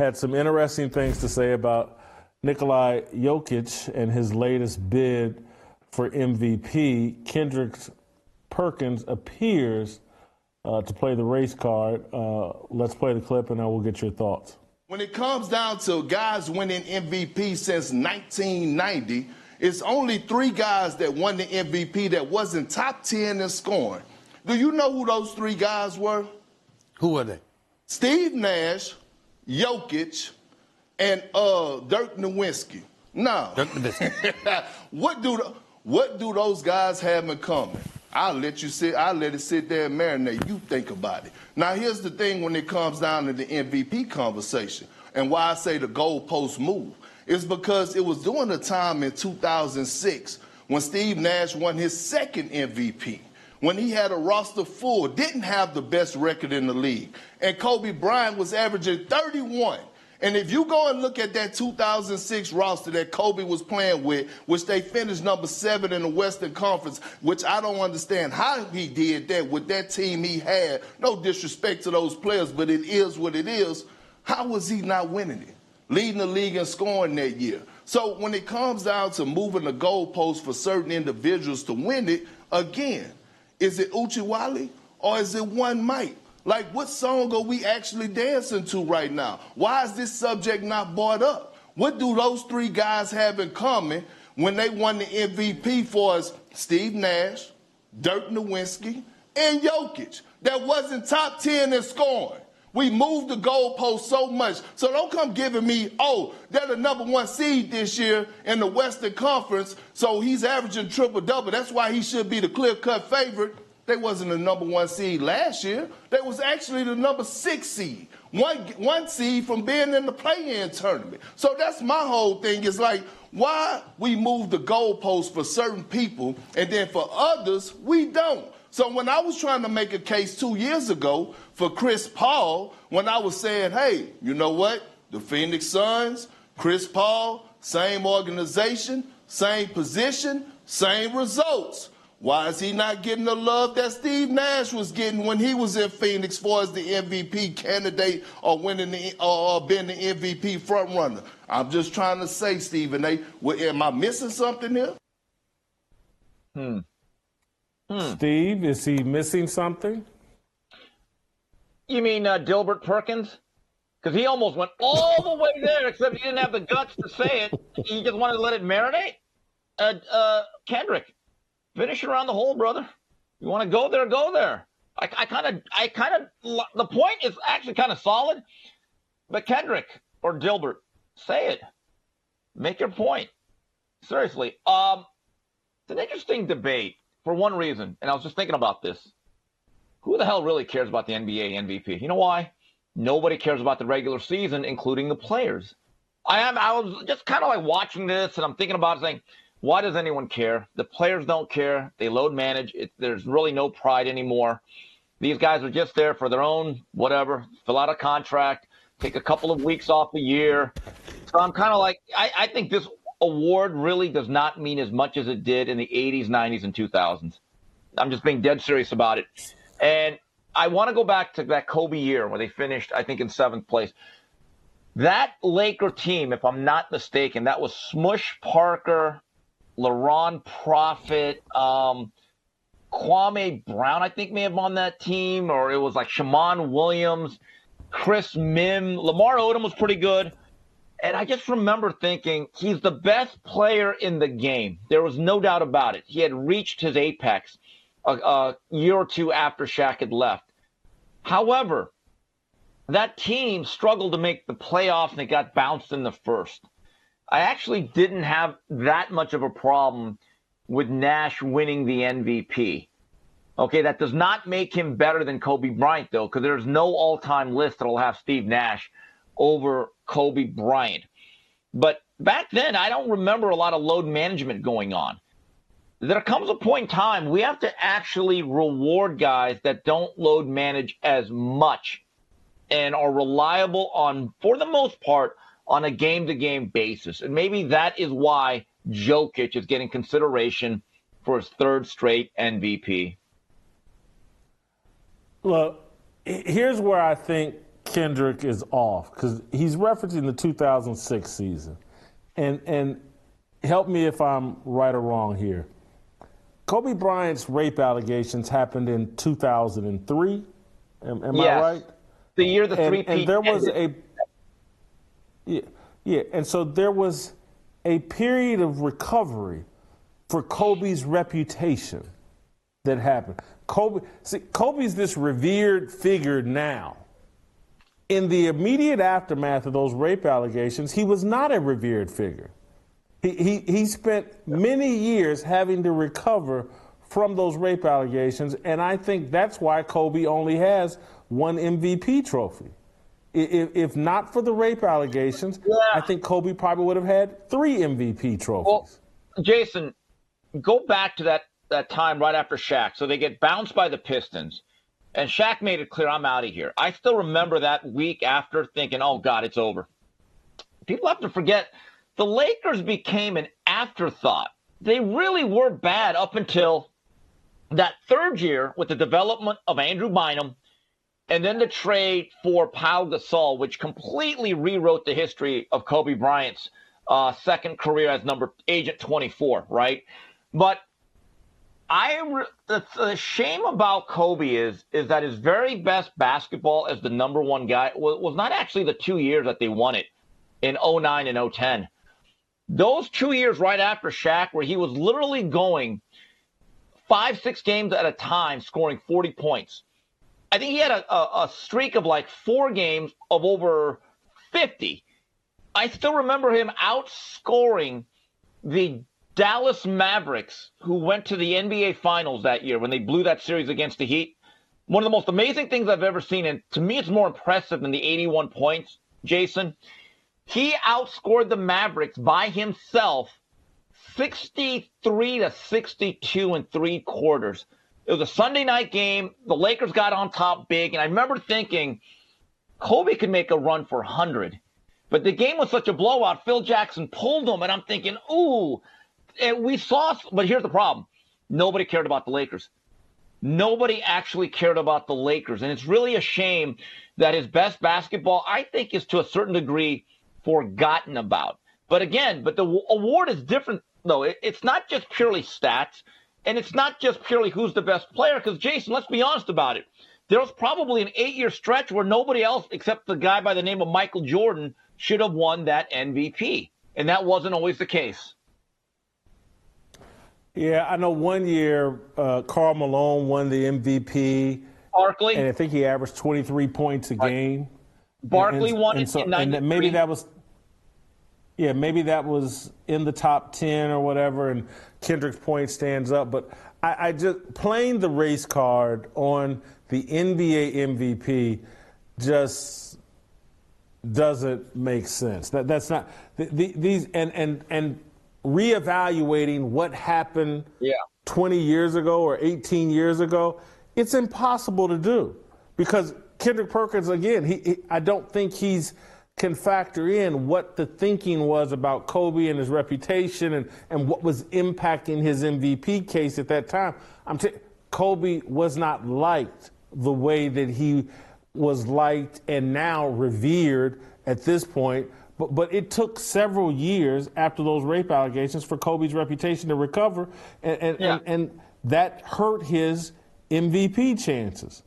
had some interesting things to say about Nikola Jokic and his latest bid for MVP. Kendrick Perkins appears to play the race card. Let's play the clip and I will get your thoughts. When it comes down to guys winning MVP since 1990, it's only 3 guys that won the MVP that wasn't top 10 in scoring. Do you know who those 3 guys were? Who were they? Steve Nash, Jokic, and Dirk Nowitzki. Now, Dirk Nowitzki. what do those guys have in common? I'll let it sit there and marinate. You think about it. Now, here's the thing when it comes down to the MVP conversation and why I say the goalpost move. It's because it was during the time in 2006 when Steve Nash won his second MVP, when he had a roster full, didn't have the best record in the league, and Kobe Bryant was averaging 31. And if you go and look at that 2006 roster that Kobe was playing with, which they finished number 7 in the Western Conference, which I don't understand how he did that with that team he had. No disrespect to those players, but it is what it is. How was he not winning it? Leading the league in scoring that year. So when it comes down to moving the goalposts for certain individuals to win it, again, is it Uchiwali or is it One Mike? Like, what song are we actually dancing to right now? Why is this subject not brought up? What do those 3 guys have in common when they won the MVP for us? Steve Nash, Dirk Nowitzki, and Jokic. That wasn't top 10 in scoring. We moved the goalpost so much. So don't come giving me, oh, they're the number 1 seed this year in the Western Conference, so he's averaging triple-double. That's why he should be the clear-cut favorite. They wasn't the number 1 seed last year. They was actually the number 6 seed. One seed from being in the play-in tournament. So that's my whole thing is like, why we move the goalposts for certain people and then for others, we don't. So when I was trying to make a case 2 years ago for Chris Paul, when I was saying, hey, you know what? The Phoenix Suns, Chris Paul, same organization, same position, same results. Why is he not getting the love that Steve Nash was getting when he was in Phoenix for as the MVP candidate or winning being the MVP frontrunner? I'm just trying to say, Stephen A., am I missing something here? Steve, is he missing something? You mean Dilbert Perkins? Because he almost went all the way there, except he didn't have the guts to say it. He just wanted to let it marinate. Kendrick, finish around the hole, brother. You want to go there, go there. I kind of, the point is actually kind of solid. But Kendrick or Dilbert, say it. Make your point. Seriously. It's an interesting debate for one reason, and I was just thinking about this. Who the hell really cares about the NBA MVP? You know why? Nobody cares about the regular season, including the players. I was just kind of like watching this, and I'm thinking about it saying, why does anyone care? The players don't care. They load manage. There's really no pride anymore. These guys are just there for their own whatever, fill out a contract, take a couple of weeks off a year. So I'm kind of like, I think this award really does not mean as much as it did in the 80s, 90s, and 2000s. I'm just being dead serious about it. And I want to go back to that Kobe year where they finished, I think, in 7th place. That Laker team, if I'm not mistaken, that was Smush Parker, LaRon Prophet, Kwame Brown, I think, may have on that team, or it was like Shammond Williams, Chris Mim. Lamar Odom was pretty good. And I just remember thinking he's the best player in the game. There was no doubt about it. He had reached his apex a year or two after Shaq had left. However, that team struggled to make the playoffs and they got bounced in the first. I actually didn't have that much of a problem with Nash winning the MVP. Okay, that does not make him better than Kobe Bryant, though, because there's no all-time list that will have Steve Nash over Kobe Bryant. But back then, I don't remember a lot of load management going on. There comes a point in time we have to actually reward guys that don't load manage as much and are reliable on, for the most part, on a game-to-game basis. And maybe that is why Jokic is getting consideration for his 3rd straight MVP. Look, here's where I think Kendrick is off because he's referencing the 2006 season. And help me if I'm right or wrong here. Kobe Bryant's rape allegations happened in 2003. Am I right? The year the three-peat and there was ended. and so there was a period of recovery for Kobe's reputation that happened. Kobe's this revered figure now. In the immediate aftermath of those rape allegations, he was not a revered figure. He spent many years having to recover from those rape allegations, and I think that's why Kobe only has one MVP trophy. If not for the rape allegations, I think Kobe probably would have had 3 MVP trophies. Well, Jason, go back to that time right after Shaq. So they get bounced by the Pistons, and Shaq made it clear, I'm out of here. I still remember that week after thinking, oh, God, it's over. People have to forget, the Lakers became an afterthought. They really were bad up until that third year with the development of Andrew Bynum and then the trade for Pau Gasol, which completely rewrote the history of Kobe Bryant's second career as agent 24, right? But the shame about Kobe is that his very best basketball as the number one guy was not actually the 2 years that they won it in 09 and 010. Those 2 years right after Shaq, where he was literally going 5-6 games at a time, scoring 40 points. I think he had a streak of like 4 games of over 50. I still remember him outscoring the Dallas Mavericks, who went to the NBA Finals that year when they blew that series against the Heat. One of the most amazing things I've ever seen, and to me it's more impressive than the 81 points, Jason. He outscored the Mavericks by himself 63 to 62 in 3 quarters. It was a Sunday night game. The Lakers got on top big, and I remember thinking Kobe could make a run for 100. But the game was such a blowout, Phil Jackson pulled him, and I'm thinking, ooh. And we saw, but here's the problem. Nobody cared about the Lakers. Nobody actually cared about the Lakers. And it's really a shame that his best basketball, I think, is to a certain degree forgotten about. But again, the award is different, though. It's not just purely stats, and it's not just purely who's the best player, because, Jason, let's be honest about it. There was probably an 8-year stretch where nobody else except the guy by the name of Michael Jordan should have won that MVP, and that wasn't always the case. Yeah, I know one year Karl Malone won the MVP. Barkley. And I think he averaged 23 points a game. Barkley won it in 93. And maybe that was in the top 10 or whatever, and Kendrick's point stands up. But I just playing the race card on the NBA MVP just doesn't make sense. That's not these and reevaluating what happened 20 years ago or 18 years ago. It's impossible to do because Kendrick Perkins, again, I don't think can factor in what the thinking was about Kobe and his reputation and what was impacting his MVP case at that time. Kobe was not liked the way that he was liked and now revered at this point. But it took several years after those rape allegations for Kobe's reputation to recover, and that hurt his MVP chances.